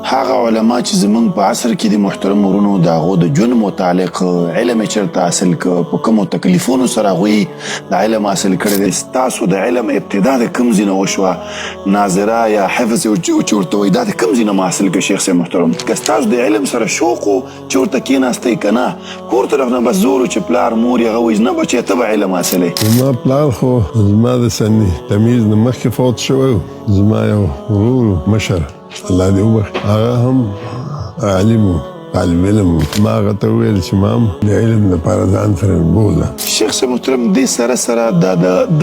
هغه علما چې زمونږ په عصر کې د محترم ورونو د هغو د ژوند متعلق علم یې چېرته حاصل کړ، په کومو تکلیفونو سره هغوی د علم حاصل کړی دی. ستاسو د علم ابتدا د کوم ځای نه وشوه؟ ناظره یا حفظ چې ورته وایي دا د کوم ځای نه مو حاصل کړ شیخ صاحب محترم؟ که ستاسو د علم سره شوق و چې ورته کېناستئ که نه کور طرف نه بس زور و چې پلار مور یې هغه وایي نه بچیه ته به علم حاصلوې؟ زما پلار خو زما د سن تمیز نه مخکې فوت شوی و. زما یو ورور مشر الله دې وبخښي هغه هم عالم و، طالب علم و. ما هغه ته وویل چې ما هم د علم دپاره ځان سره بوځه. شیخ صاحب محترم دې سره سره د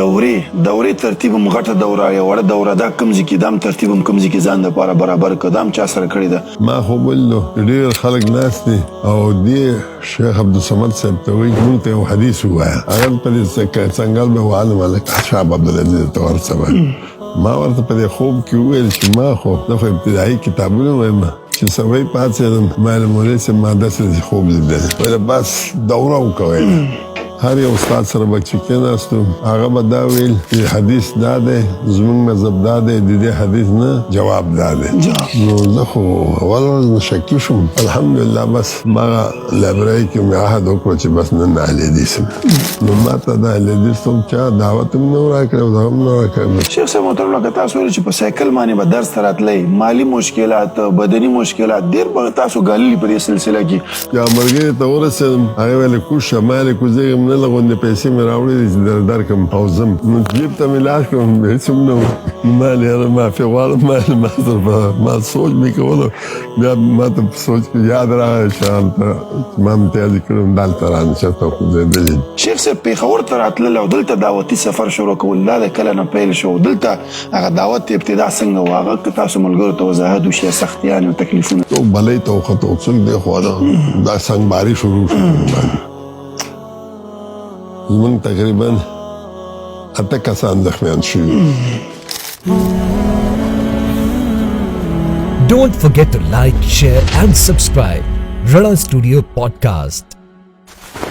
دورې ترتیب هم غټه دوره یا وړه دوره دا کوم ځای کې دا هم ترتیب هم کوم ځای کې ځان دپاره برابر کړه دا هم چا سره کړې ده؟ ما خو بل ډېر خلک ناست دي او دې شیخ عبدالصمد صاحب ته وایي مونږ ته یو حدیث ووایه. هغه په دې څنګل به وعلم هلک شاب عبدالعزیز ته ورسوه. ما ورته په دې خوب کې وویل چې ما خو زه خو ابتدایي کتابونه وایم چې سبا پاڅېدم ما له مولوي صاحب ما داسې خوب لیدلی ویله بس دوره وکوئ. هر یو استاد سره به چې کېناستو هغه به دا ویل چې حدیث دا دی زموږ مذهب دا دی د دې حدیث نه جواب دا دی. نو زه خو اول ورځ شکي شوم. الحمدلله بس ما لایبرري کې مې عهد وکړو چې بس نن اهل حدیث نو ما ته د اهل حدیث ته چا دعوت هم نه راکړی او دا هم نه راکړی. شیخ صاحب محترم لکه تاسو ویل چې په سایکل باندې به درس ته راتلی مالي مشکلات بدني مشکلات ډېر به تاسو ګاللي په دې سلسله کې. یا ملګري ته ورسېدم هغه ویلې کوشه مالې کوزېږم نه لغوندې پیسې مې راوړې دي چې درکړم او ځم نو جیب ته مې لاس کړم هېڅ هم نه و. ما یاره معافي غواړم ما سره ما سوچ مې کولو بیا ما ته په سوچ کې یاد راغی چې هلته ما امتیازي کړم دلته رانه چېرته خوځېدلي. شیخ صاحب پېښور ته راتلل او دلته دعوتي سفر شروع کول دا د کله نه پیل شو دلته هغه دعوت ابتدا څنګه و هغه که تاسو ملګرو ته وضاحت وشي سختیانې او تکلیفونه؟ تو بلۍ ته وختو څوک دی خو دا سنګباري شروع شو. زمونږ تقریبا 8 کسان زخمیان شوي. Don't forget to like, share and subscribe. Rana Studio Podcast.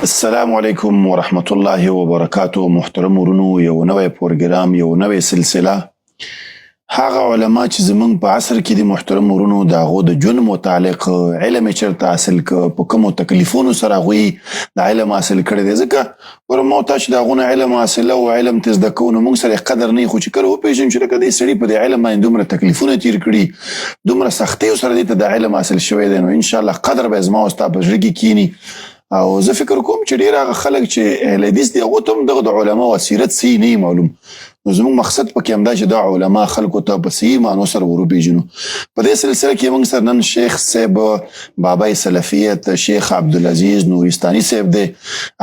السلام علیکم ورحمت الله وبرکاتو. محترم ورونو یو نوی پروګرام یو نوی سلسله هغه علما چې زمونږ په عصر کې د محترم ورونو د هغو د ژوند متعلق علم یې چېرته حاصل کړ، په کومو تکلیفونو سره هغوی د علم حاصل کړی دی. ځکه ورما تا چې د هغو نه علم حاصله او علم ته زده کوو نو موږ سره قدر نه وي، خو چې کله وپېژنو چې لکه دې سړي په دې علم باندې دومره تکلیفونه تېر کړي دومره سختیو سره دې ته د علم حاصل شوی دی نو انشاءالله قدر به زما او ستا په زړه کې کښېني. او زه فکر کوم چې ډېر هغه خلک چې اهل حدیث دي هغو ته هم دغه د علما او سیرت صحیح نه معلوم. نو زموږ مقصد پکې همدا چې دا علما خلکو ته په صحیح معنو سره وروپېژنو. په دې سلسله کې موږ سره نن شیخ صاحب بابای سلفیت شیخ عبدالعزیز نورستاني صاحب دی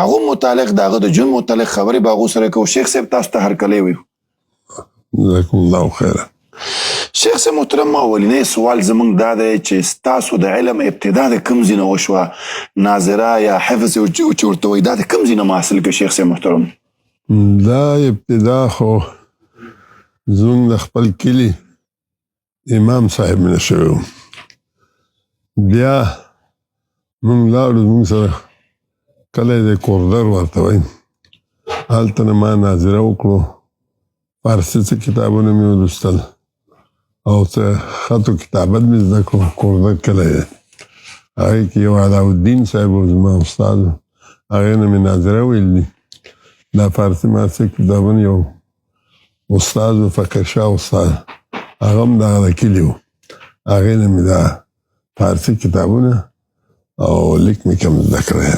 هغو متعلق د هغه د ژوند متعلق خبرې به هغو سره کوو. شیخ صاحب تاسو ته هرکلی ویو. جزاکم الله خیره. شیخ صاحب محترم اولنی سوال زمونږ دا دی چې ستاسو د علم ابتدا د کوم ځای نه وشوه؟ ناظره یا حفظ چې ورته وایي دا د کوم ځای نه مو حاصل کړ شیخ صاحب محترم؟ دا ابتدا خو زمونږ د خپل کلي امام صاحب نه شوی و. بیا مونږ لاړو زمونږ سره کلی دی کوردر ورته وایي هلته نه ما ناظره وکړو فارسي څه کتابونه مې ولوستل او څه خط و کتابت مې زده کړو. کوردر کلی دی هغې کې یو علاءالدین صاحب و زما استاد هغې نه مې ناظره ویل دي. دا فارسي مارسي کتابونه یو استاد و فقیر شاه استاد هغه هم دغه د کلي و هغې نه مې دا فارسي کتابونه او لیک مې کم زده کړی.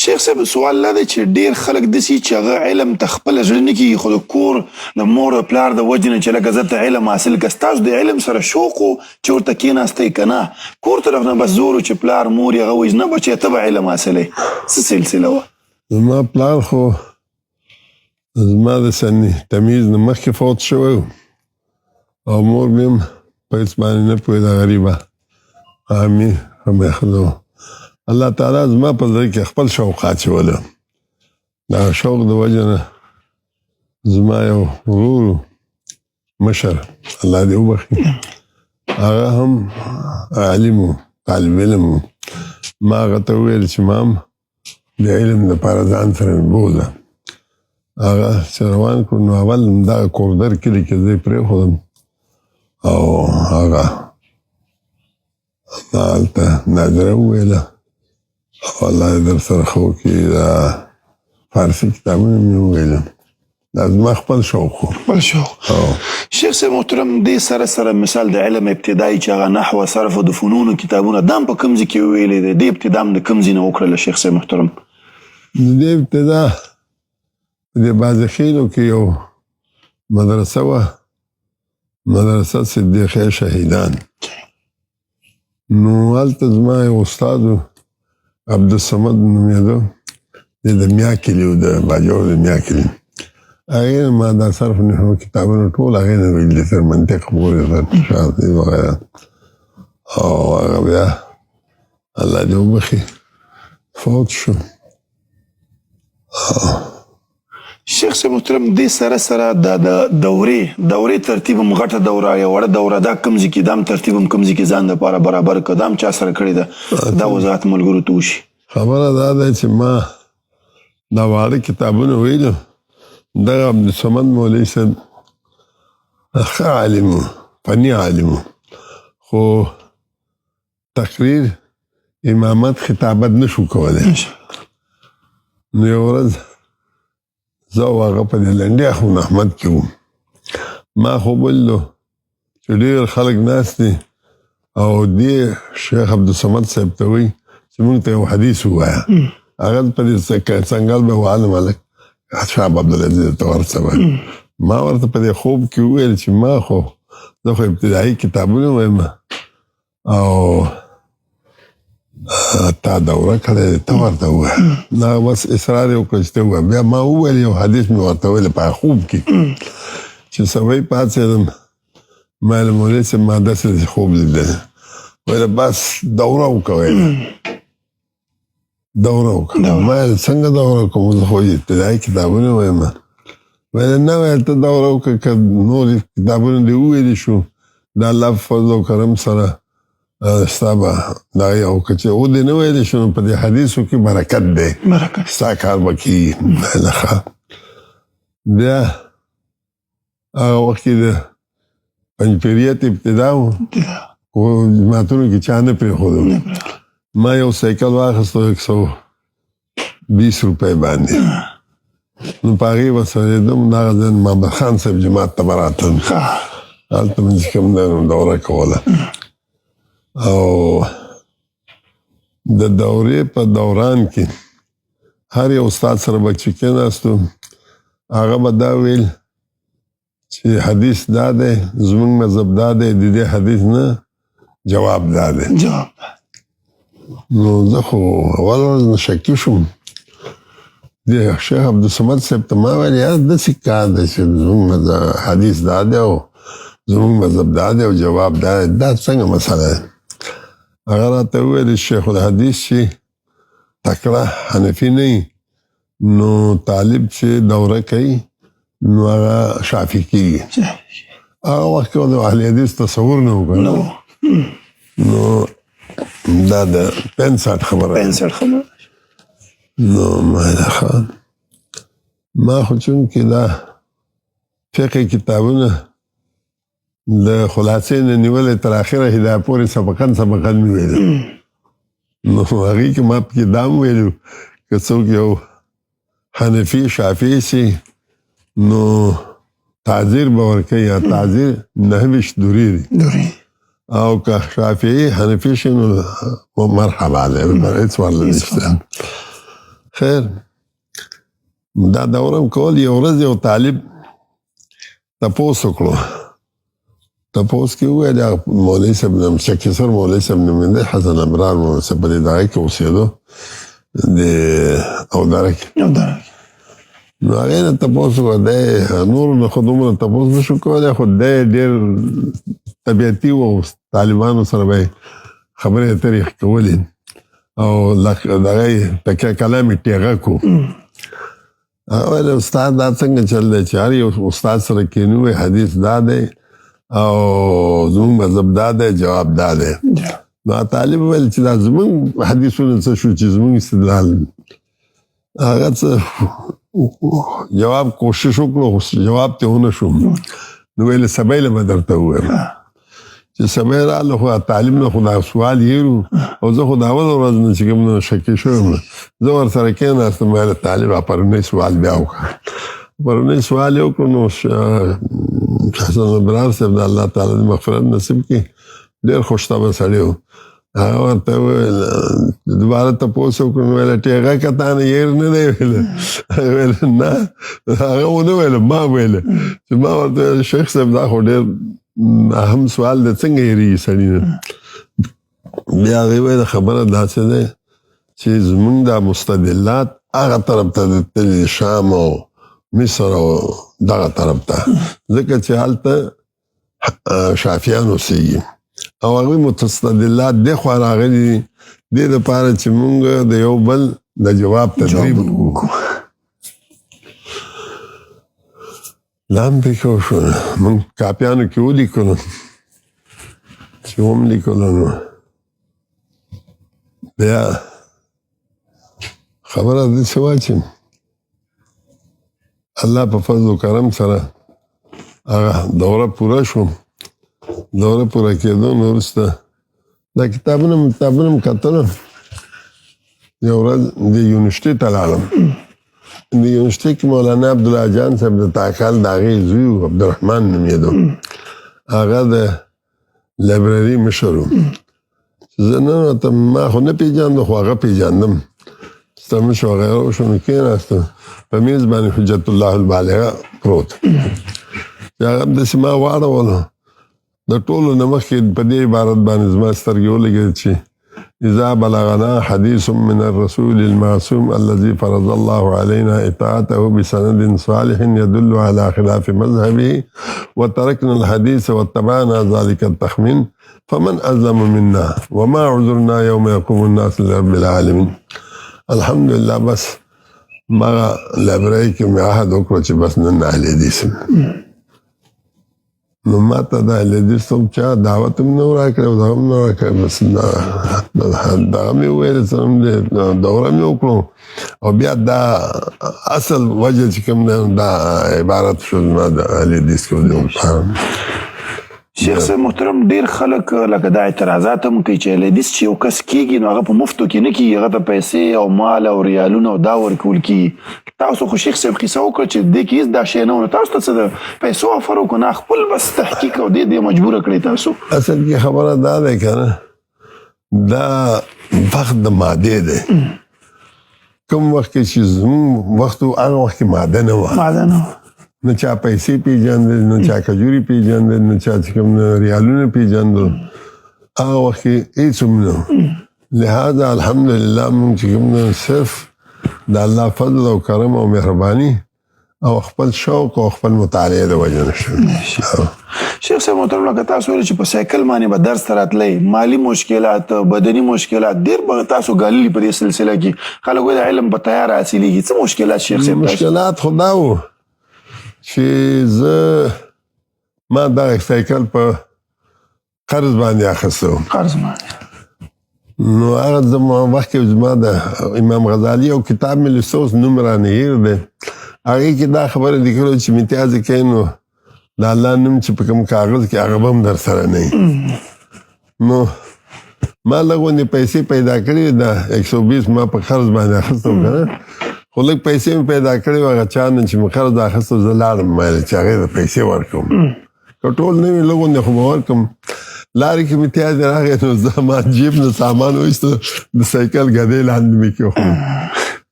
شیخ صاحب سوال لا دی چې ډېر خلک داسې چې هغه علم ته خپله زړه نه کېږي خو د کور د مور او پلار د وجې نه چې لکه زه ته علم حاصل کړه ستاسو د علم سره شوق و چې ورته کېناستئ که نه کور طرف نه بس زور و چې پلار مور یې هغه وایي نه بچیه ته به علم حاصلوي څه سلسله وه؟ زما پلار خو زما د سن تمیز نه مخکې فوت شوی و او مور مې هم په هېڅ باندې نه پوهېده غریبه حامي هم ښځه وه. الله تعالی زما په زړه کې خپل شوق اچولی دغه شوق د وجې نه زما یو ورور مشر الله دې وبخښي هغه هم عالم و طالب علم و. ما هغه ته وویل چې ما هم د علم دپاره ځان سره بوځه. هغه چې روان کړو نو اول دغه کوردر کلي کې زه یې پرېښودم او هغه ما هلته نادره وویله او الله دې در سره ښه وکړي دا فارسي کتابونه مې وویله دا زما خپل شوق و. خپل شوق. شیخ صاحب محترم دې سره سره مثال د علم ابتدایي چې هغه نحو صرف او د فنونو کتابونه دا هم په کوم ځای کې ویلې دی؟ دې ابتدا هم د کوم ځای نه وکړله شیخ صاحب محترم؟ د دې ابتدا په دې بازخیلو کې یو مدرسه وه، مدرسه صدیقیه شهیدان. نو هلته زما یو استاد و عبدالصمد نومېده، دی د میا کلي و، د باجوړ د میا کلي. هغې نه ما دا صرف نحو کتابونه ټول هغې نه ویل دي، تر منطق پورې تر شاطبي وغیره. او هغه بیا الله دې وبخي فوت شو. شیخ صاحب محترم دې سره سره د دورې ترتیب هم غټه دوره یا وړه دوره دا کوم ځای کې دا هم ترتیب هم کوم ځای کې ځان دپاره برابر کړه دا هم چا سره کړې ده؟ دا وضاحت ملګرو ته وشي. خبره دا ده چې ما دا واړه کتابونه ویلو، دغه عبدالصمد مولوي صاحب ښه عالم و، فني عالم و، خو تقریر امامت خطابت نشو کولی. نو یو ورځ زه او هغه په دې لنډي اخون احمد کې وم. ما خو بللو چې ډېر خلک ناست دي او دې شیخ عبدالصمد صاحب ته وایي چې موږ ته یو حدیث ووایه. هغه په دې څنګل به وعالم هلک شعب عبدالعزیز ته ورته ما ورته په دې خوب کې وویل چې ما خو زه خو ابتدایي کتابونه وایم او تا دوره کړې ته ورته ووایه. نه بس اصرار یې وکړه چې ته ووایه. بیا ما وویل یو حدیث مې ورته ویل په خوب کې چې سبا پاڅېدم ما ویل مولوي صاحب ما داسې خوب لیدلی. ویل بس دوره وکړه، دوره وکړه. ما ویل څنګه دوره کوم؟ زه خو ابتدایي کتابونه وایم. ویل نه ویل ته دوره وکړه که نور کتابونه دې وویلي شو د الله په فضل او کرم سره ستا به دغه یو که چې او دې نه ویلی شو نو په دې حدیثو کې برکت دی، ستا کار به کېږي. بیا هغه وخت کې د پنجپیریت ابتدا و، خو جماعتونو کې چا نه پرېښودو. ما یو سایکل واخیستو 120 روپۍ باندې، نو په هغې به سړېدم. دغه ځای محمد خان صاحب جماعت ته به راتلم، هلته مې چې کوم دی نو دوره کوله. او د دورې په دوران کې هر یو استاد سره به چې کېناستو هغه به دا ویل چې حدیث دا دی، زموږ مذهب دا دی، د دې حدیث نه جواب دا دی. نو زه خو اول ورځ شکي شوم. د شیخ عبدالصمد صاحب ته ما ویل یار داسې کار دی چې زموږ حدیث دا دی او زموږ مذهب دا دی او جواب دا دی، دا څنګه مسله ده؟ هغه راته وویل شیخ الحدیث چې تکړه حنفي نه وي نو طالب چې دوره کوي نو هغه شافعي کېږي. هغه وخت کې د اهل حدیث تصور نه و، نو دا د 65 خبره. نو ما خو چونکې دا فقه کتابونه د خلاصې نه نیولې تر اخره هدایه پورې سبقن مې ویلو. نو هغې کې ما پکې دا هم ویلو که څوک یو حنفي شافعي سي نو تعذیر به ورکوي، یا تعذیر 29 دورې دي، او که شافعي حنفي شي نو مرحبا دی، هېڅ ورله نشته. خیر دا دوره م کول. یو ورځ یو طالب تپوس وکړو، تپوس کې وویل مولوي صاحب نه شکیسر مولوي صاحب نومېده، حسن ابرار مولوي صاحب په دې دغه کې اوسېدو د اوداره کې. نو هغې نه تپوس وکړه. دی نورو نه خو دومره تپوس نشو کولی، خو دی ډېر طبیعتي و او طالبانو سره به یې خبرې اترې کولې او دغه یې تکیه کلام یې ټېغه کو. هغه ویل استاد دا څنګه چل دی چې هر یو استاد سره کښېنو وایي حدیث دا دی او زموږ مذهب دا دی، جواب دا دی. نو طالب ویل چې دا زموږ حدیثونه څه شو چې زموږ استدلال. هغه څه جواب کوشش وکړو، جواب ته ونه شو. نو ویل سبا یې به درته ووایم چې سبا راغله خو تعلیم نه خو دا سوال یېرو او زه خو د اول ورځ نه چې کوم شکې شوم زه ورسره کېناستم ویل طالب پرونی سوال بیا وکړه پرونی سوال یې وکړو نو حسن ابرار صاحب د الله تعالی د مغفرت نصیب کړي ډېر خوشطبع سړی و هغه ورته وویل دوباره تپوس وکړو نو ویل ټېغه که تا نه یېر نه دی ویلی ویل نه هغه ونه ویل ما ویله چې ما ورته ویل شیخ صاحب دا خو ډېر اهم سوال دی څنګه یېرېږي سړي نه بیا هغې ویل خبره داسې دی چې زمونږ دا مستدلات هغه طرف ته د تلي شام او مصر او دغه طرف ته ځکه چې هلته شافیان اوسېږي او هغوی مستدلات دې خوا راغلي دي دې دپاره چې مونږ د یو بل د جواب تدریب وکړو لا هم پرېښو شو مونږ کاپیانو کې ولیکلو چې هم لیکلو نو بیا خبره داسې وه چې الله په فضل و کرم سره هغه دوره پوره شو دوره پوره کېدو نو وروسته دا کتابونه م کتلم یو ورځ د یونیورسټۍ ته لاړم د یونیورسټۍ کې مولانا عبدالله جان صاحب د تاکال د هغې زوی و عبدالرحمن نومېدو هغه د لایبرري مشر و زه ننوتم ما خو نه پېژانده خو هغه پېژاندم ستمش وغیره وشو نو کېناستم په میز باندې حجت الله البالغه پروت چې هغه همداسې ما واړولو د ټولو نه مخکې په دې عبارت باندې زما سترګې ولګېدې چې اذا بلغنا حديث من الرسول المعصوم الذي فرض الله علينا اطاعته بسند صالح يدل على خلاف مذهبه وتركنا الحديث واتبعنا ذلك التخمين فمن أظلم منا وما عذرنا يوم يقوم الناس لرب العالمين الحمد لله بس ما لابرای کې مې عهد وکړو چې بس نن اهل حدیث نو ما ته د اهل حدیث څوک چا دعوت هم نه راکړی او دغه هم نه راکړی بس دغه مې وویل دوره مې وکړو او بیا دا اصل وجه چې کوم دی دا عبارت شو زما د اهل حدیث کې شیخ صاحب محترم ډیر خلک لکه دا اعتراضات هم کوي چې اهل حدیث چې یو کس کېږي نو هغه په مفتو کې نه کېږي هغه ته پیسې او مال او ریالونه او دا ورکول کېږي تاسو خو شیخ صاحب قصه وکړه چې دې کې هېڅ دا شی نه و نو تاسو ته څه د پیسو افر وکړو نه خپل بس تحقیق او دې مجبوره کړئ تاسو اصل کې خبره دا دی که نه دا وخت د مادې دی کوم وخت کې چې زموږ وخت هغه وخت کې ماده نه وه نه چا پیسې پیژندل نه چا کجوري پیژندل نه چا چې کوم ریالونه پیژندل هغه وخت کې هېڅ هم نه لہذا الحمدلله موږ چې کوم صرف د الله فضل او کرم او مهرباني او خپل شوق او خپل مطالعه د وجه نه شو شیخ صاحب محترم لکه تاسو ویل چې په سایکل باندې به درس ته راتلی مالي مشکلات بدني مشکلات ډېر به تاسو ګاللي په دې سلسله کې خلک وایي د علم په تیار حاصلېږي څه مشکلات شیخ صاحب مشکلات خو دا و چې زه ما دغه سایکل په قرض باندې اخیستی قرض باندې نو هغه زما وخت کې زما د امام غزالي او کتاب مې لوستی اوس نوم رانه هېر دی هغې کې دا خبره لیکلو چې امتیاز یې کوې نو د الله نوم چې په کوم کاغذ کې هغه به هم در سره نه نو ما لږ غوندې پیسې پیدا کړې دا 120 ما په قرض باندې اخیستی که نه خو لږ پیسې مې پیدا کړې وه هغه چا نه چې مې قرض اخیستی زه لاړم ویل چې هغې ته پیسې ورکوم که ټول نه وي لږ غوندې خو به ورکړم لارې کې امتیاز یې راغی نو زه ما جیب نه سامان وایسته د سایکل ګدۍ لاندې مې کېښود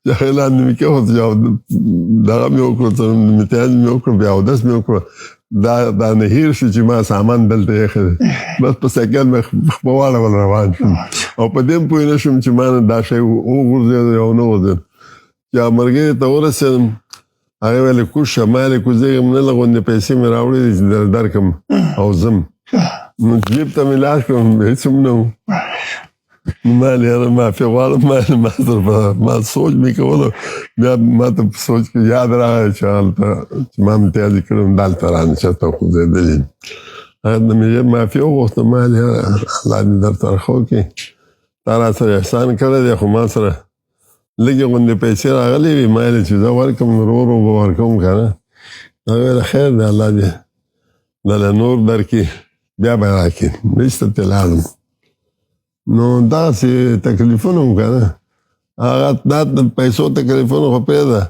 چې هغې لاندې مې کېښود دغه مې وکړو امتیاز مې وکړو بیا اودس مې وکړو دا نه هېر شو چې ما سامان دلته ایښی دی بس په سایکل مې خپه واړول روان شوم او په دې هم پوه نه شوم چې ما نه دا شی وغورځېد او نه غورځېد چې ملګري ته ورسېدم هغې ویلې کوز شه ما ویلې کوزېږم نه لږ غوندې پیسې مې راوړې دي چې درکړم او ځم نو جیب ته مې لاس کړم هېڅ هم نه و نو ما ویل یاره معافي غواړم ما سوچ مې کولو بیا ما ته په سوچ کې یاد راغی چې هلته چې ما امتیاز یې کړی دلته رانشسته خوځېدلي هغه نه مې ژر معافي وغوښتم ما ویل یاره الله دې درته ښه وکړي تا را سره احسان کړی دی خو ما سره لږې غوندې پیسې راغلې وي ما ویلې چې زه ورکړم ورو ورو به ورکوم که نه هغه ویل خیر دی الله دې دله نور درکړي بیا به راکړي نشته ته لاړم نو داسې تکلیفونه وم که نه هغه دا د پیسو تکلیفونه خو پرېږده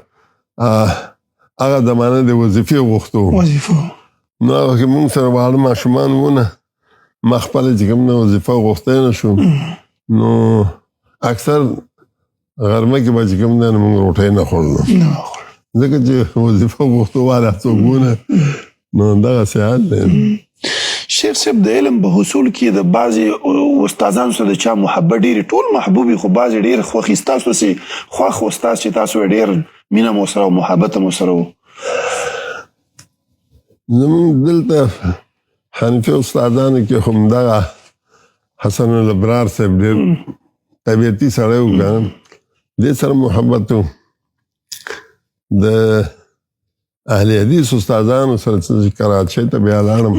هغه زمانه د وظیفې غوښتو وظیفه نو هغه کې مونږ سره واړه ماشومان وونه ما خپله چې کوم نه وظیفه غوښتی نه شو نو اکثر غرمه کې به چې کوم دی نو مونږ روټۍ نه خوړلو ځکه چې وظیفه غوښتو والا څوک وونه نو دغسې حال دی شیخ صاحب د علم په حصول کې د بعضې استادانو سره د چا محبت ډېرې ټول محبوبي خو بعضې ډېر خوښي ستاسو داسې خوښ استاد چې تاسو یې ډېر مینه مو سره او محبت مو سره و زمونږ دلته حنفي استادانو کې خو همدغه حسن الابرار صاحب ډېر طبیعتي سړی و که نه دې سره محبت و د اهل حدیث استادانو سره چې کراچۍ ته بیا لاړم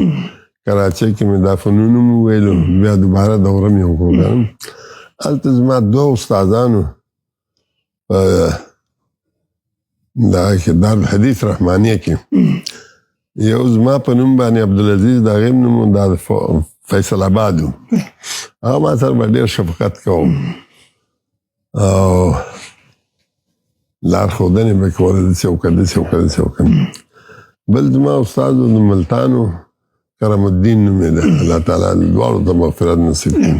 کراچۍ کې مې دا فنون مو ویلو بیا دوباره دوره مې وکړو که نه هلته زما دوه استادانو په دغه کې دارالحدیث رحمانیه کې یو زما په نوم باندې عبدالعزیز د هغې نوم دا فیصل آباد و هغه ما سره به ډېر شفقت کوم او لارښودنې به کوله داسې وکړه داسې وکړه داسې وکړه بل زما استاد د ملتانو کرم الدین نوم یې ده الله تعالی دواړو ته مغفرت نصیب کړي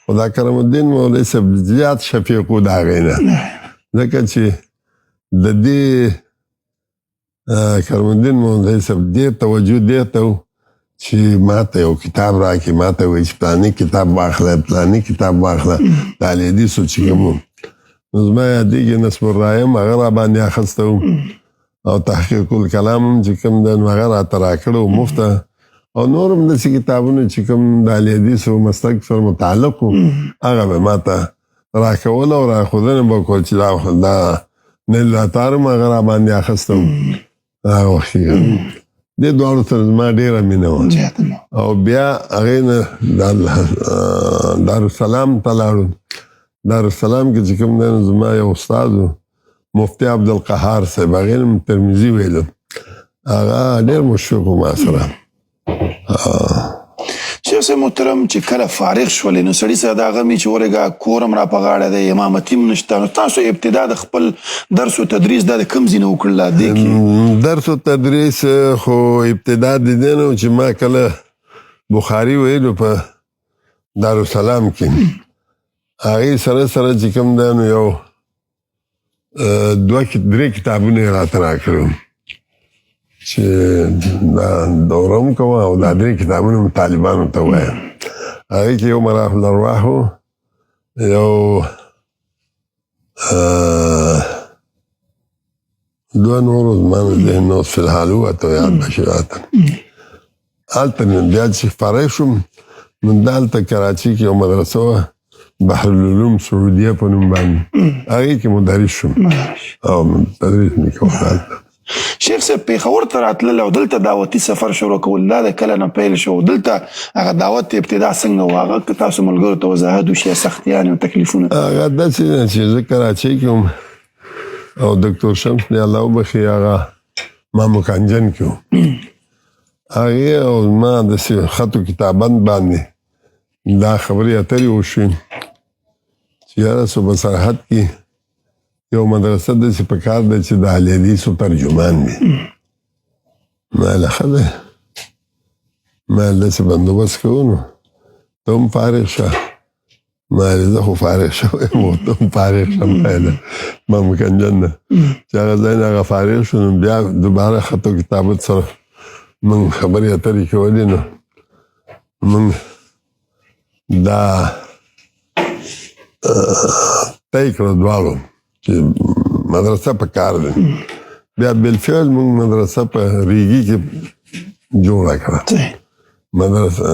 خو دا کرم الدین مولوي صاحب زیات شفیق و د هغې نه ځکه چې د دې کرم الدین مولوي صاحب ډېر توجه دې ته و چې ما ته یو کتاب راکړي ما ته وایي چې پلاني کتاب واخله پلاني کتاب واخله د اهل حدیثو چې کوم نو زما یادېږي نصب الرایم هغه را باندې اخیسته و او تحقیق الکلام هم چې کوم دی نو هغه راته راکړه و مفته او نور هم داسې کتابونه چې کوم د اهل حدیثو مسلک سره متعلق و هغه به ما ته راکول او راښودنه به کول چې دا نیل راتار هم هغه را باندې اخیسته و هغه وخت کې دې دواړو سره زما ډېره مینه وه او بیا هغې نه دارالسلام ته لاړو دارالسلام کې چې کوم دی نو زما یو استاد و مفتي عبدالقهار صاحب هغې نه ترمذي ویلو هغه ډېر مشفق و ما سره شیخ صاحب محترم چې کله فارغ شولې نو سړي سره دا غمي چې ورګه کورم را په غاړه دی امامتي هم نشته نو تاسو ابتدا د خپل درس و تدریس دا د کوم ځای نه وکړله دې کې درس و تدریس خو ابتدا د دې نه چې ما کله بخاري ویلو په دارالسلام کې هغې سره سره چې کوم دی نو یو درې کتابونه یې راته راکړو چې دا دوره هم کوه او دا درې کتابونه م طالبانو ته ووایم هغې کې یو مراف الارواح و یو دوه نورو زما نه ذهن نه اوس فلحال ووته یاد به شي راته هلته بیا چې فارغ شوم نو دلته کراچۍ کې یو مدرسه وه بحرالعلوم سعودیه په نوم باندې هغې کې مدرس شوم او تدریس مې کوه هلته شیخ صاحب پېښور ته راتلل او دلته دعوتي سفر شروع کول دا د کله نه پیل شو دلته هغه دعوت ابتدا څنګه و هغه که تاسو ملګرو ته وضاحت وشي سختیانې او تکلیفونه هغه داسې ده چې زه کراچۍ کې وم او دکتر شمس دی الله وبخښي هغه ما مکنجن کې و هغې او ما داسې خط و کتابند باندې دا خبرې اترې وشوې چې یاره صوبه سرحد کې یو مدرسه داسې په کار ده چې د اهل حدیثو ترجمان وي ما ویله ښه دی ما ویل داسې بندوبست کوو نو ته هم فارغ شه ما ویل زه خو فارغ شوی یم او ته هم فارغ شه ما ویله ما مکنجن ده چې هغه ځای نه هغه فارغ شو نو بیا دوباره خط و کتابت سره موږ خبرې اترې کولې نو موږ دا طی کړه دواړو چې مدرسه په کار ده بیا بالفعل موږ مدرسه په ریګي کې جوړه کړه مدرسه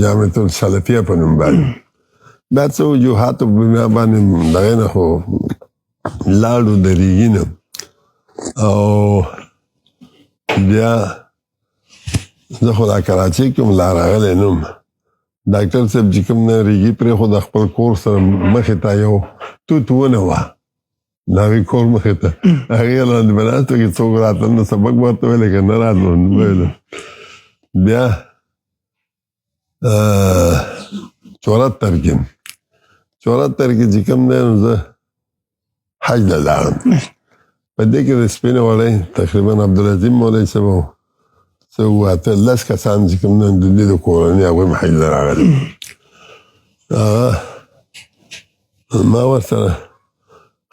جامعة السلفیه په نوم باندې بیا څه وجوهاتو په بنا باندې دغې نه خو لاړو د ریګي نه او بیا زه خو دا کراچۍ کې هم لا راغلی نوم ډاکټر صاحب چې کوم نه ریګي پرې خو د خپل کور سره مخې ته یو توت ونه وه د هغې کور مخې ته هغې لاندې به ناست و چې څوک راتلل نو سبق به ورته ویلی که نه راتلل بیا 74 کې چې کوم دی نو زه حج ته لاړم. په دې کې د سپینې وړۍ تقریبا عبدالعظیم مولوي صاحب او څه 10 کسان چې کوم دی د دې د کورنۍ هغوی هم حج ته راغلي. ما ورسره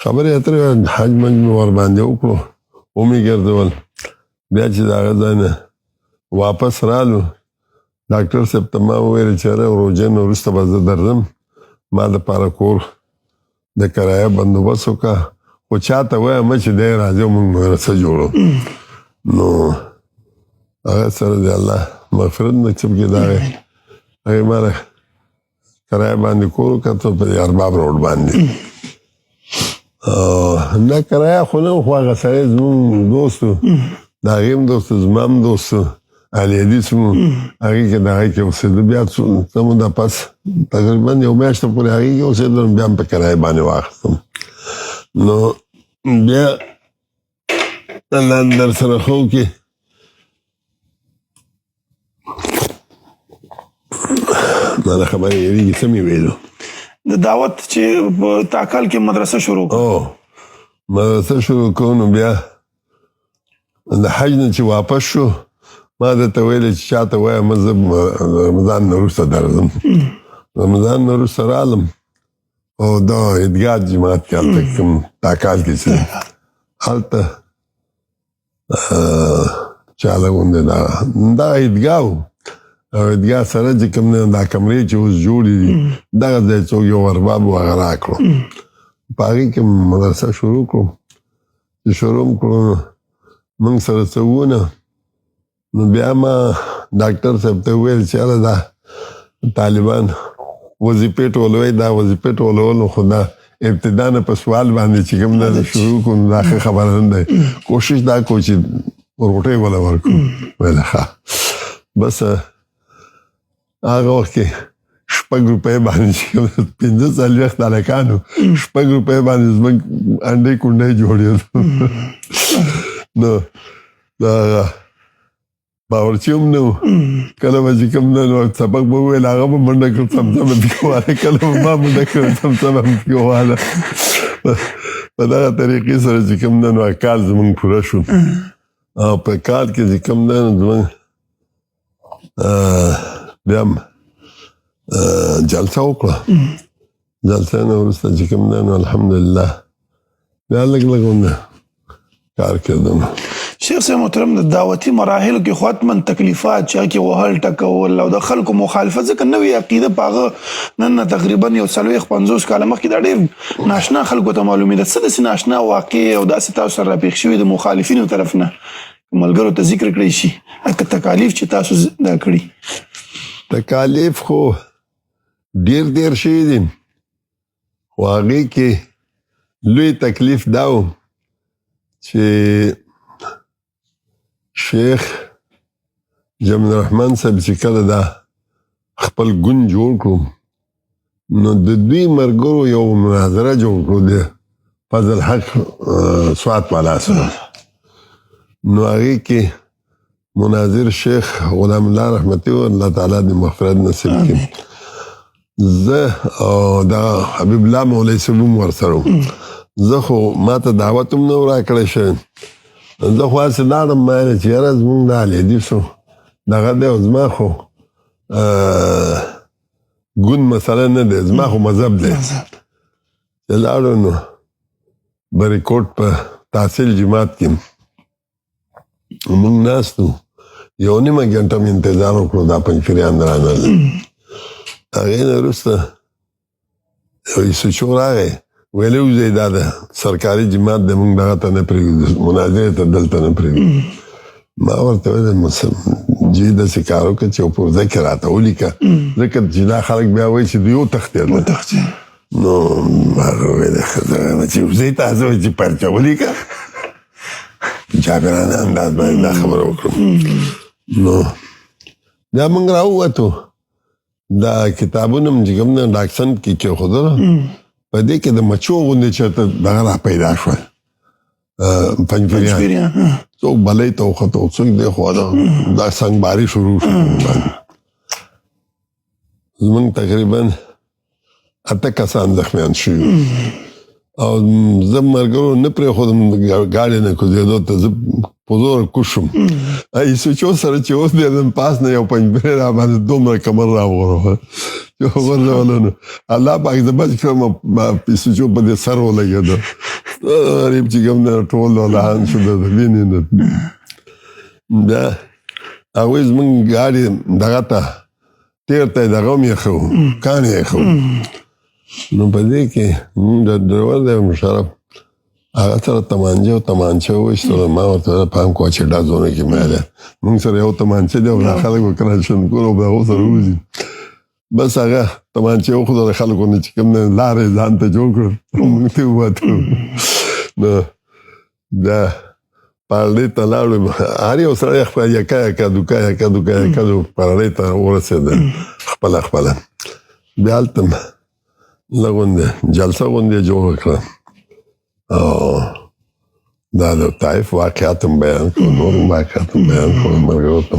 خبرې اترې حج مې ورباندې وکړو، ومې ګرځول. بیا چې د هغه ځای نه واپس رالو، ډاکټر صاحب ته ما وویل چې اره روژې نه وروسته به زه درځم، ما دپاره کور د کرایه بندوبست وکړه، خو چا ته وایم چې دی راځي او موږ مدرسه جوړو. نو هغه سره د الله مغفرت نصیب کړي. د هغې ما د کرایه باندې کور وکړه په ارباب روډ باندې. نه کرایه خو نه، خو هغه سړی زموږ دوست و، د هغې هم دوست و، زما هم دوست و، علي حدیث مو هغې کې د هغې کې اوسېده. بیا څه موده پس تقریبا یو میاشته پورې هغې کې اوسېدلم، بیا هم په کرایه باندې واخیستم. نو بیا الله در سره ښه وکړي، ما د خبرې یېرېږي څه مې ویلو. د دعوت چې په تاکال کې مدرسه شروع کړو، مدرسه شروع کړو، نو بیا د حج نه چې واپس شو، ما درته ویلې چې چاته وایم زه رمضان نه وروسته درځم. رمضان نه وروسته رالم او دا عیدګاه جماعت کې هلته کوم تاکال کې چې هلته چاله غوندې دا عیدګاه و، او عیدګاه سره چې کوم دا کمرې چې اوس جوړې دي دغه ځای څوک یو ارباب و هغه راکړو. په هغې کې مدرسه شروع کړو. چې شروع م کړو نو موږ سره څه وونه، نو بیا ما ډاکټر صاحب ته وویل چې یاره دا طالبان وظیفې ټولوي، دا وظیفې ټولولو خو دا ابتدا نه په سوال باندې چې کوم نه شروع کړو، دا ښه خبره نه دی، کوشش دا کوو چې روټۍ وله ورکړو. ویل ښه. بس هغه وخت کې 6 روپۍ باندې چې 45 هلکانو 6 روپۍ باندې زموږ انډۍ کونډۍ جوړېدو. نو دا باورچي هم نه و. کله به چې کوم نه سبق به وویل هغه به منډه کړ څمڅمه پکې واله، کله به ما منډه کړ څمڅمه پکې واله. په دغه طریقې سره چې کوم نه نو کال زموږ پوره شو. او په کال کې چې کوم نه زموږ بیا هم جلسه وکړه. جلسه نه وروسته چې کوم نه نو الحمدلله بیا لږ لږ کار کردم. شیخ صاحب محترم، د دعوتي مراحلو کې خو حتماً تکلیفات چې هغې وهل ټکول او د خلکو مخالفت، ځکه نوې عقیده په هغه نن نه تقریبا یو 40-50 کاله مخکې دا ډېر ناشنا خلکو ته معلومېده. څه داسې ناشنا واقع او داسې تاسو سره راپېښ شوي د مخالفینو طرف نه ملګرو ته ذکر کړی شي، تکالیف چې تاسو دا کړي؟ تکالیف خو ډېر شوي دي، خو هغې کې لوی تکلیف دا و چې شیخ جمیل الرحمن صاحب چې کله دا خپل ګوند جوړ کړو، نو د دوی ملګرو یو مناظره جوړ کړو د فضل حق سوات والا سره. نو هغې کې مناظر شیخ غلام الله رحمتي و، الله تعالی د مغفرت نصیب کړي. زه او دا حبیب الله مولوي صاحب هم ورسره و. زه خو ما ته دعوت هم نه و راکړی شوی. زه خو هسې لاړم، ما ویل چې یاره زموږ د علي حدیثو دغه دی او زما خو ګوند مسله نه دی، زما خو مذهب دی. چې لاړو نو بریکوټ په تحصیل جماعت کې موږ ناست وو، 1.5 ګنټه مې انتظار وکړو دا پنجپیریان رانغلل. هغې نه وروسته یو ایسوچو راغی، ویلی وځئ دا د سرکاري جماعت دی، موږ دغه ته نه پرېږدو، مناظرې ته دلته نه پرېږدو. ما ورته ویل جی داسې کار وکړه چې یو پرځه کې راته ولیکه، ځکه چې دا خلک بیا وایي چې دوی وتښتېدل. نو ما ویل چې وځئ تاسو وایي چې پرچه ولیکه، جابرانه انداز باندې دا خبره وکړم. نو بیا موږ راووتو، دا کتابونه هم چې کوم نه ډاکسن کې کېښودل، په دې کې د مچو غوندې چېرته دغه را پیدا شول پنجپیریان، څوک بلۍ ته وختو، څوک دې خوا دا سنګباري شروع شو. زمونږ تقریبا 8 کسان زخمیان شوي او زه ملګرو نه پرېښودم ګاډۍ نه کوزېدو ته زه په زور کوز شوم ایسوچو سره چې اوس دی زم پاس نه یو پنجبرې را باندې دومره کمر راوغورځوه چې وغورځولو نو الله پاک زه بچ کړم ایسوچو په دې سر ولګېده غریب چې کوم دی ټول ولهان شو د وینې نه بیا هغوی زمونږ ګاډۍ دغه ته تېر ته یې دغه هم یې ښه و کاڼي یې ښه و نو په دې کې د ډریور دی مشرف هغه سره تمانچه او تمانچه وویستله ما ورته پام کوه چې ډزونه کې ماله موږ سره یو تمانچه دی او دا خلک به کراشنکول او به هغو سره وځي بس هغه تمانچه وخوځله خلکو نه چې کوم نه لارې ځان ته جوړ کړ موږ ته ووتو نو دا پارلې ته لاړو هر یو سړی خپله یکا دوکا پارلې ته ورسېده خپله بیا هلته لغونده جلسه غونده جوړه کړه او دا د طائف واقعات هم بیان کړو نور واقعات هم بیان کړو ملګرو ته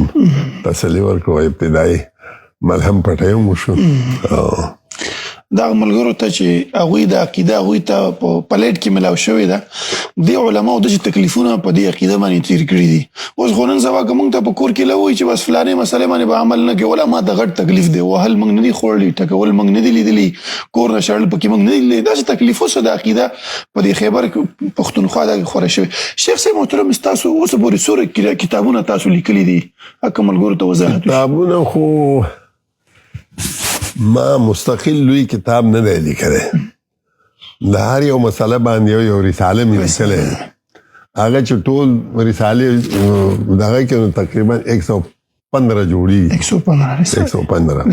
تسلي ورکړو ابتدایي ملهم پټۍ هم وشو دغه ملګرو ته چې هغوی د عقیده هغوی ته په پلیټ کې ملاو شوې ده دې علماو داسې تکلیفونه په دې عقیده باندې تیر کړي دي اوس خو نن سبا که موږ ته په کور کې لوی چې بس فلانې مسلې باندې به عمل نه کوي علما ته غټ تکلیف دی وهل موږ نه دي خوړلي ټکول موږ نه دي لیدلي کور نه شړل پکې موږ نه دي لیدلي داسې تکلیف اوس د عقیده په دې خیبر پښتونخوا دغې خوره شوې شیخ صاحب محترم ستاسو اوس پورې څومره کتابونه تاسو لیکلي دي هکه ملګرو ته وضاحت کتابونه خو ما مستقل لوی کتاب نه دی لیکلی د هر یو مسله باندې یو رساله مې لیکلی هغه چې ټول رسالې دغه کې نو تقریبا 115 جوړي 115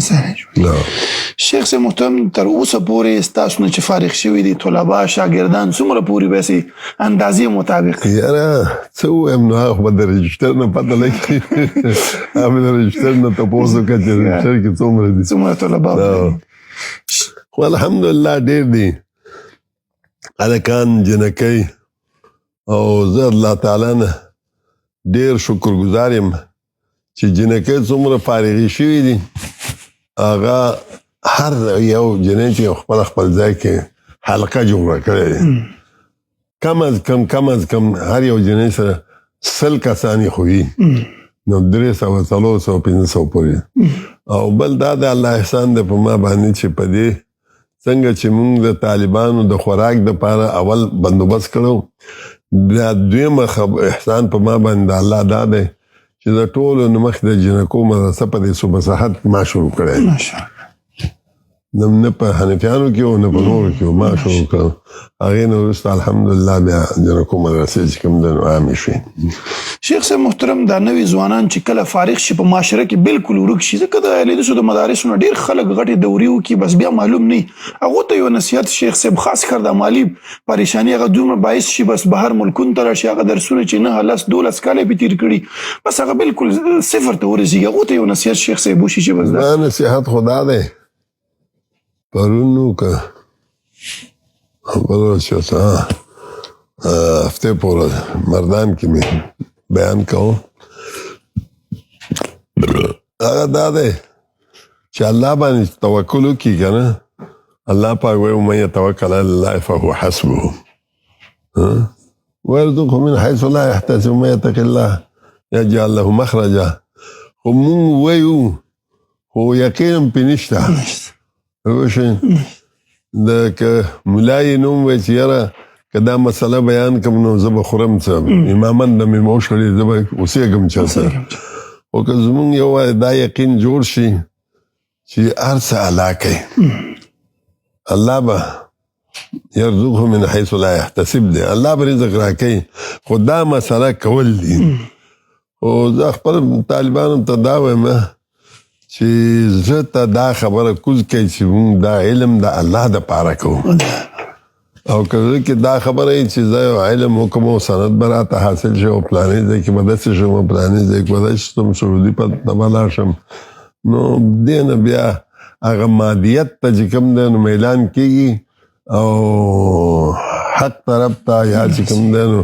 شیخ صاحب محترم تر اوسه پورې ستاسو نه چې فارغ شوي دي طلبا شاګردان څومره پورې بسې اندازې مطابق یاره څه ووایم نو هغه خو به د رجسټر نه پته لګي هغه د رجسټر نه تپوس وکړه چې رجسټر کې څومره طلبا خو الحمدلله ډېر دي هلکان جنکۍ او زه الله تعالی نه ډېر شکرګزار یم چې جنکۍ څومره فارغې شوي دي هغه هر یو جنۍ چې خپل ځای کې حلقه جوړه کړې ده کم از کم هر یو جنۍ سره 100 کسانې خو وي نو 300 400 500 پورې او بل دا د الله احسان دی په ما باندې چې په دې څنګه چې موږ د طالبانو د خوراک دپاره اول بندوبست کړو دا دویمه احسان په ما باندې الله دا دی چې د ټولو نه مخکې د جنکو مدرسه په دې صوبه صحت ما شروع کړی نه په حنفیانو کې او نه په نورو کې ما شروع کړم هغې نه وروسته الحمدلله بیا جنکو مدرسې چې کوم دی نو عامې شوې شیخ صاحب محترم دا نوي ځوانان چې کله فارغ شي په معاشره کې بالکل ورک شي ځکه د اهلیدسو د مدارسو نه ډېر خلک غټې دورې وکړي بس بیا معلوم نه هغو ته یو نصیحت شیخ صاحب خاص کر د مالي پریشاني هغه دومره باعث شي بس بهر ملکونو ته راشي هغه درسونه چې 9 10 12 کاله پې تېر کړي بس هغه بالکل صفر ته ورسېږي هغو ته یو نصیحت شیخ صاحب وشي چې بس دا نصیحت خو دا دی پرونو که خبره چې هفته پورې مردان کې مې بیان کوم هغه دا دی چې الله باندې توکل وکړي که نه الله پاک وایي ومن یتوکل علی الله فهو حسبه ويرزقه من حيث لا يحتسب ومن يتق الله يجعل له مخرجا خو مونږ وایو خو یقین پې نشته وشي د که ملای نوم وای چې یاره که دا مسله بیان کم نو زه به خورم څه امامن د مې موشکړي زه به اوسېږم چلته خو که زمونږ یو دا یقین جوړ شي چې هر څه الله کوي الله به یرزقه من حیث لا یحتسب دی الله به رزق راکوي خو دا مسله کول دي خو زه خپل طالبانو ته دا وایم چې زه ته دا خبره کوز کوي چې مونږ دا علم د الله دپاره کوو او که زه کې دا خبره وي چې زه یو علم وکړم او سند به راته حاصل شي او پلانې ځای کې به داسې شم او پلانې ځای کې به داسې شم سعودي ته به لاړ شم نو دې نه بیا هغه مادیت ته چې کوم دی نو میلان کېږي او حق طرف ته یا چې کوم دی نو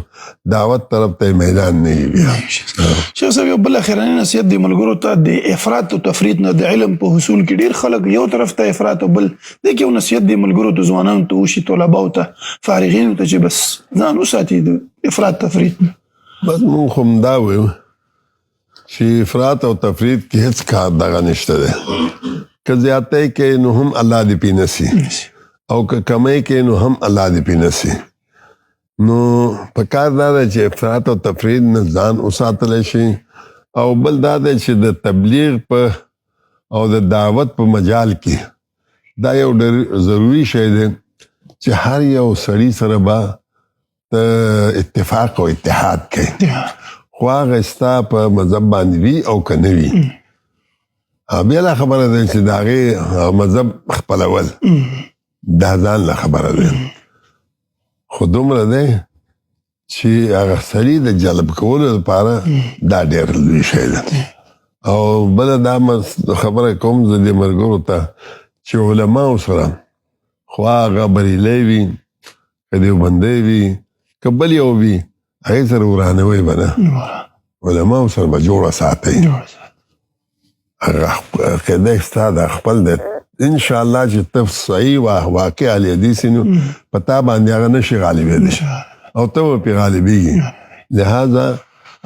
دعوت طرف ته میدان نه وي بیا. شیخ صاحب یو بل اخرنی نصیحت دی ملګرو ته د افراط او تفریط نه د علم په حصول کې ډیر خلک یو طرف ته افراط او بل د کې نصیحت دی ملګرو ته ځوانانو ته وشي طلباو ته فارغینو ته چې بس ځان وساتي د افراط تفریط نه. بس مونږ خو همدا وایو چې افراط او تفریط کې هیڅ کار دغه نشته دی. که زیاتی کوي نو هم الله دې پې نسي او که کمی کوي نو هم الله دې پې نسي. نو په کار دا ده چې افراط او تفریط نه ځان وساتلی شي او بل دا ده چې د تبلیغ په او د دعوت په مجال کې دا یو ډېر ضروري شی دی چې هر یو سړي سره به ته اتفاق او اتحاد کوي خو هغه ستا په مذهب باندې وي او که نه وي. بیا لا خبره ده چې د هغې مذهب خپلول دا ځان له خبره ده خو دومره دی چې هغه سړي د جلب کولو لپاره دا ډېر لوی شی ده. او بله دا خبره کوم زه دې ملګرو ته چې علماو سره خو هغه بریلی وي که دیوبندی وي که بل یو وي هغې سره ورانوی به نه علماو سره به جوړه ساتئ. قیده ستا د خپل د انشاءالله چې ته صحیح واقع علی حدیث نو په تا باندې هغه نشي غالبېدی او ته به پرې غالبېږي. لہذا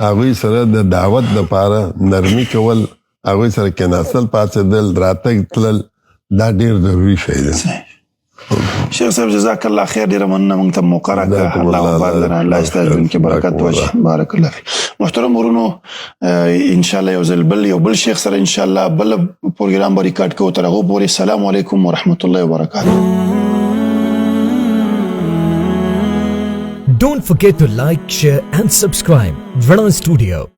هغوی سره د دعوت دپاره نرمي کول هغوی سره کېناستل پاڅېدل راتګ تلل دا ډېر ضروري شی دی. شیخ صاحب جزاک الله خیر ډیره مننه موږ ته موقع راکړه الله مبارک درنه الله ستاسو ژوند کې برکت واچوي بارک الله فیک. محترم ورونو ان شاء الله یو بل شیخ سره ان شاء الله بل پروګرام به ریکارډ کوو تر هغه پورې السلام علیکم ورحمت الله وبرکاته. Don't forget to like, share and subscribe Rana Studio.